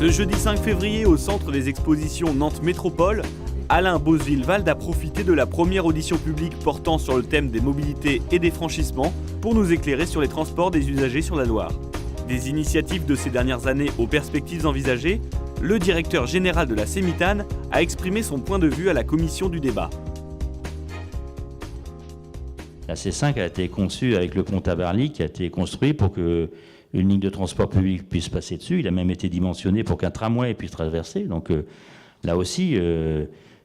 Ce jeudi 5 février, au centre des expositions Nantes Métropole, Alain Bosville-Wald a profité de la première audition publique portant sur le thème des mobilités et des franchissements pour nous éclairer sur les transports des usagers sur la Loire. Des initiatives de ces dernières années aux perspectives envisagées, le directeur général de la Sémitane a exprimé son point de vue à la commission du débat. La C5 a été conçue avec le pont Tabarly qui a été construit pour qu'une ligne de transport public puisse passer dessus. Il a même été dimensionné pour qu'un tramway puisse traverser. Donc là aussi,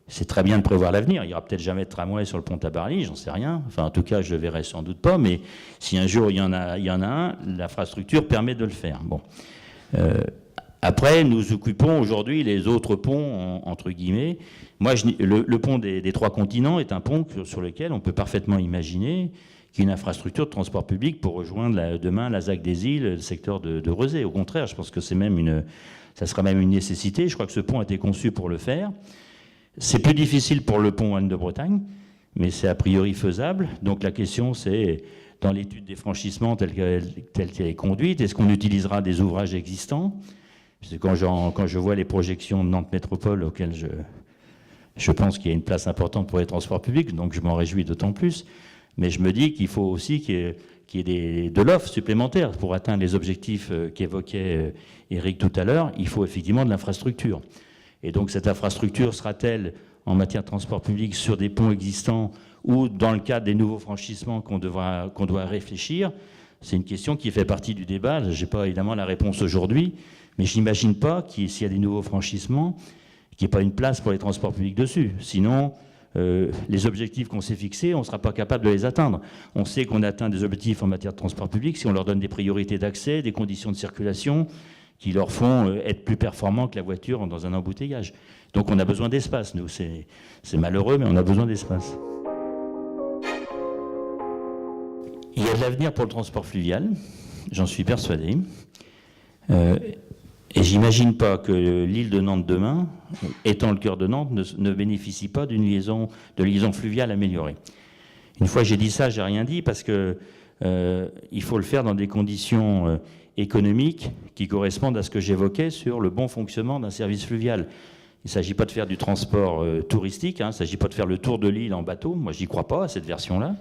c'est très bien de prévoir l'avenir. Il n'y aura peut-être jamais de tramway sur le pont Tabarly, j'en sais rien. Enfin, en tout cas, je le verrai sans doute pas. Mais si un jour il y en a un, l'infrastructure permet de le faire. Bon. Après, nous occupons aujourd'hui les autres ponts, entre guillemets. Moi, le pont des trois continents est un pont sur lequel on peut parfaitement imaginer qu'il y ait une infrastructure de transport public pour rejoindre demain la ZAC des Îles, le secteur de Rezé. Au contraire, je pense que ça sera même une nécessité. Je crois que ce pont a été conçu pour le faire. C'est plus difficile pour le pont Anne de Bretagne, mais c'est a priori faisable. Donc la question, c'est, dans l'étude des franchissements telle qu'elle est conduite, est-ce qu'on utilisera des ouvrages existants ? Parce que quand je vois les projections de Nantes Métropole auxquelles je pense qu'il y a une place importante pour les transports publics, donc je m'en réjouis d'autant plus. Mais je me dis qu'il faut aussi qu'il y ait de l'offre supplémentaire pour atteindre les objectifs qu'évoquait Éric tout à l'heure. Il faut effectivement de l'infrastructure. Et donc cette infrastructure sera-t-elle en matière de transport public sur des ponts existants ou dans le cadre des nouveaux franchissements qu'on doit réfléchir ? C'est une question qui fait partie du débat. Je n'ai pas évidemment la réponse aujourd'hui, mais je n'imagine pas s'il y a des nouveaux franchissements, qu'il n'y ait pas une place pour les transports publics dessus. Sinon, les objectifs qu'on s'est fixés, on ne sera pas capable de les atteindre. On sait qu'on atteint des objectifs en matière de transport public si on leur donne des priorités d'accès, des conditions de circulation qui leur font être plus performants que la voiture dans un embouteillage. Donc on a besoin d'espace, nous. C'est malheureux, mais on a besoin d'espace. Il y a de l'avenir pour le transport fluvial, j'en suis persuadé. Et j'imagine pas que l'île de Nantes demain, étant le cœur de Nantes, ne bénéficie pas d'une liaison fluviale améliorée. Une fois j'ai dit ça, j'ai rien dit parce que il faut le faire dans des conditions économiques qui correspondent à ce que j'évoquais sur le bon fonctionnement d'un service fluvial. Il ne s'agit pas de faire du transport touristique, il ne s'agit pas de faire le tour de l'île en bateau. Moi, j'y crois pas à cette version-là.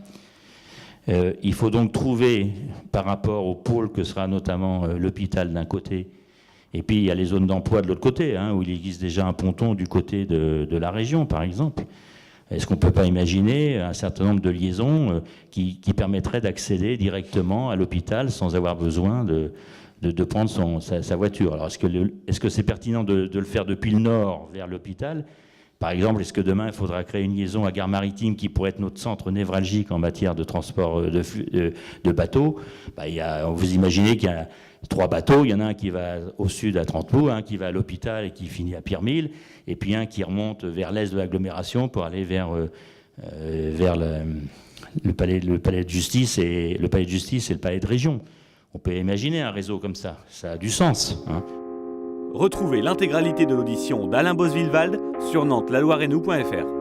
Il faut donc trouver, par rapport au pôle que sera notamment l'hôpital d'un côté, et puis il y a les zones d'emploi de l'autre côté, où il existe déjà un ponton du côté de la région, par exemple. Est-ce qu'on ne peut pas imaginer un certain nombre de liaisons qui permettraient d'accéder directement à l'hôpital sans avoir besoin de prendre sa voiture ? Alors est-ce que c'est pertinent de le faire depuis le nord vers l'hôpital ? Par exemple, est-ce que demain, il faudra créer une liaison à Gare Maritime qui pourrait être notre centre névralgique en matière de transport de bateaux ? Vous imaginez qu'il y a 3 bateaux, il y en a un qui va au sud à Trentemoux, un qui va à l'hôpital et qui finit à Pirmille, et puis un qui remonte vers l'est de l'agglomération pour aller vers le palais de justice et le palais de région. On peut imaginer un réseau comme ça a du sens. Retrouvez l'intégralité de l'audition d'Alain Bosville-Wald sur nantes-laloirenou.fr.